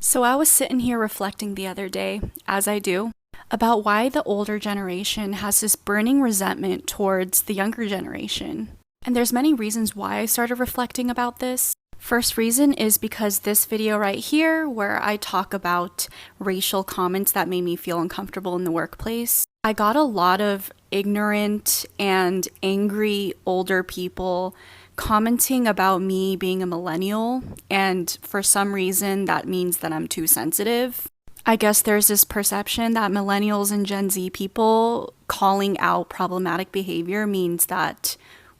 So I was sitting here reflecting the other day, as I do, about why the older generation has this burning resentment towards the younger generation. And there's many reasons why I started reflecting about this. First reason is because this video right here, where I talk about racial comments that made me feel uncomfortable in the workplace, I got a lot of ignorant and angry older people commenting about me being a millennial, and for some reason that means that I'm too sensitive. I guess there's this perception that millennials and Gen Z people calling out problematic behavior means that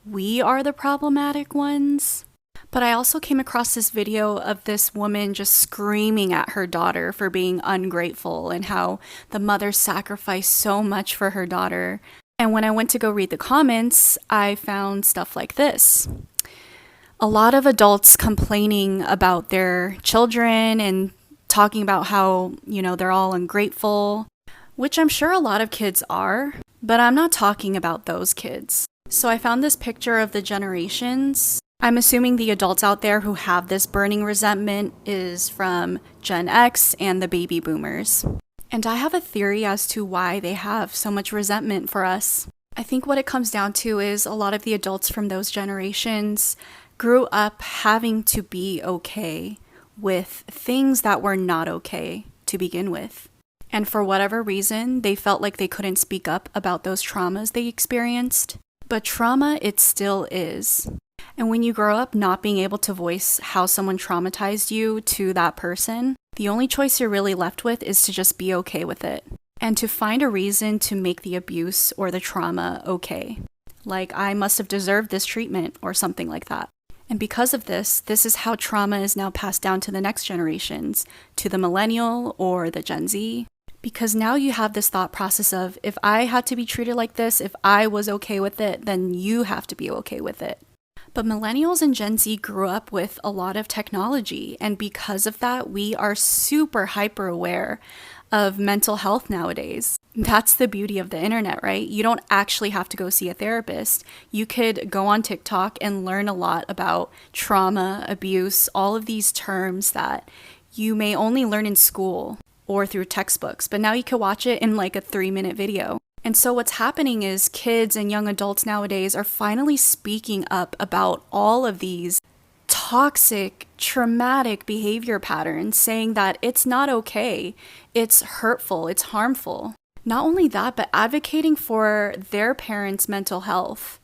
we are the problematic ones. But I also came across this video of this woman just screaming at her daughter for being ungrateful and how the mother sacrificed so much for her daughter. And when I went to go read the comments, I found stuff like this. A lot of adults complaining about their children and talking about how, they're all ungrateful, which I'm sure a lot of kids are, but I'm not talking about those kids. So I found this picture of the generations. I'm assuming the adults out there who have this burning resentment is from Gen X and the baby boomers. And I have a theory as to why they have so much resentment for us. I think what it comes down to is a lot of the adults from those generations grew up having to be okay with things that were not okay to begin with. And for whatever reason, they felt like they couldn't speak up about those traumas they experienced. But trauma, it still is. And when you grow up not being able to voice how someone traumatized you to that person, the only choice you're really left with is to just be okay with it. And to find a reason to make the abuse or the trauma okay. Like, I must have deserved this treatment or something like that. And because of this is how trauma is now passed down to the next generations, to the millennial or the Gen Z. Because now you have this thought process of, if I had to be treated like this, if I was okay with it, then you have to be okay with it. But millennials and Gen Z grew up with a lot of technology, and because of that, we are super hyper aware of mental health nowadays. That's the beauty of the internet, right? You don't actually have to go see a therapist. You could go on TikTok and learn a lot about trauma, abuse, all of these terms that you may only learn in school or through textbooks, but now you can watch it in like a 3-minute video. And so what's happening is kids and young adults nowadays are finally speaking up about all of these toxic, traumatic behavior patterns, saying that it's not okay, it's hurtful, it's harmful. Not only that, but advocating for their parents' mental health,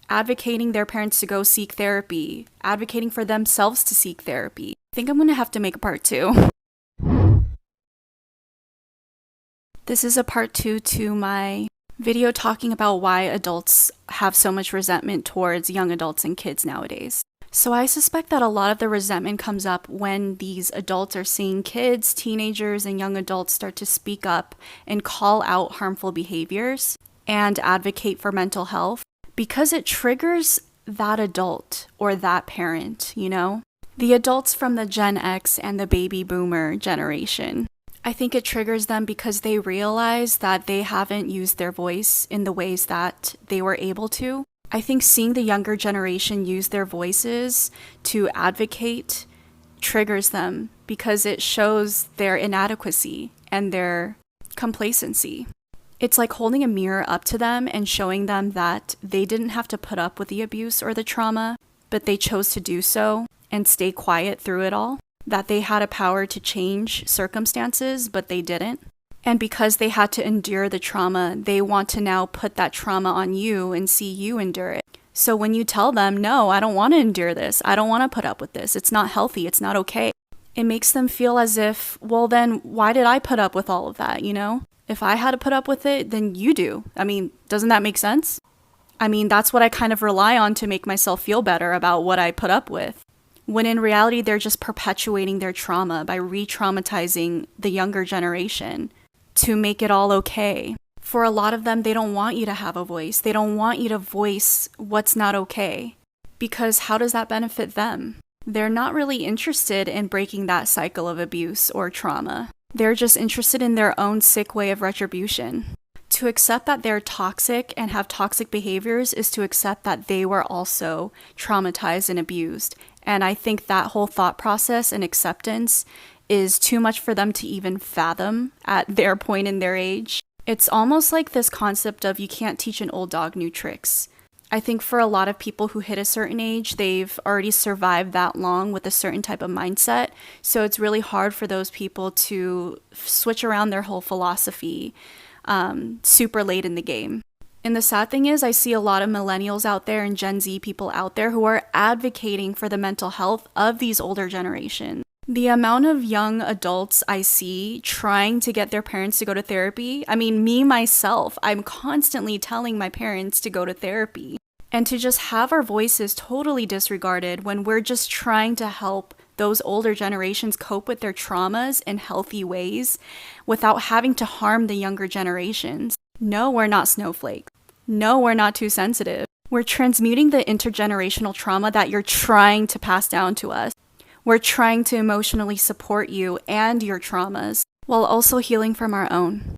advocating their parents to go seek therapy, advocating for themselves to seek therapy. I think I'm going to have to make a part 2. This is a part 2 to my video talking about why adults have so much resentment towards young adults and kids nowadays. So I suspect that a lot of the resentment comes up when these adults are seeing kids, teenagers, and young adults start to speak up and call out harmful behaviors and advocate for mental health, because it triggers that adult or that parent, The adults from the Gen X and the baby boomer generation. I think it triggers them because they realize that they haven't used their voice in the ways that they were able to. I think seeing the younger generation use their voices to advocate triggers them because it shows their inadequacy and their complacency. It's like holding a mirror up to them and showing them that they didn't have to put up with the abuse or the trauma, but they chose to do so and stay quiet through it all. That they had a power to change circumstances, but they didn't. And because they had to endure the trauma, they want to now put that trauma on you and see you endure it. So when you tell them, no, I don't want to endure this, I don't want to put up with this, it's not healthy, it's not okay, it makes them feel as if, well then, why did I put up with all of that, If I had to put up with it, then you do. Doesn't that make sense? That's what I kind of rely on to make myself feel better about what I put up with. When in reality, they're just perpetuating their trauma by re-traumatizing the younger generation to make it all okay. For a lot of them, they don't want you to have a voice. They don't want you to voice what's not okay. Because how does that benefit them? They're not really interested in breaking that cycle of abuse or trauma. They're just interested in their own sick way of retribution. To accept that they're toxic and have toxic behaviors is to accept that they were also traumatized and abused. And I think that whole thought process and acceptance is too much for them to even fathom at their point in their age. It's almost like this concept of you can't teach an old dog new tricks. I think for a lot of people who hit a certain age, they've already survived that long with a certain type of mindset. So it's really hard for those people to switch around their whole philosophy super late in the game. And the sad thing is, I see a lot of millennials out there and Gen Z people out there who are advocating for the mental health of these older generations. The amount of young adults I see trying to get their parents to go to therapy, I mean, me, myself, I'm constantly telling my parents to go to therapy. And to just have our voices totally disregarded when we're just trying to help those older generations cope with their traumas in healthy ways without having to harm the younger generations. No, we're not snowflakes. No, we're not too sensitive. We're transmuting the intergenerational trauma that you're trying to pass down to us. We're trying to emotionally support you and your traumas while also healing from our own.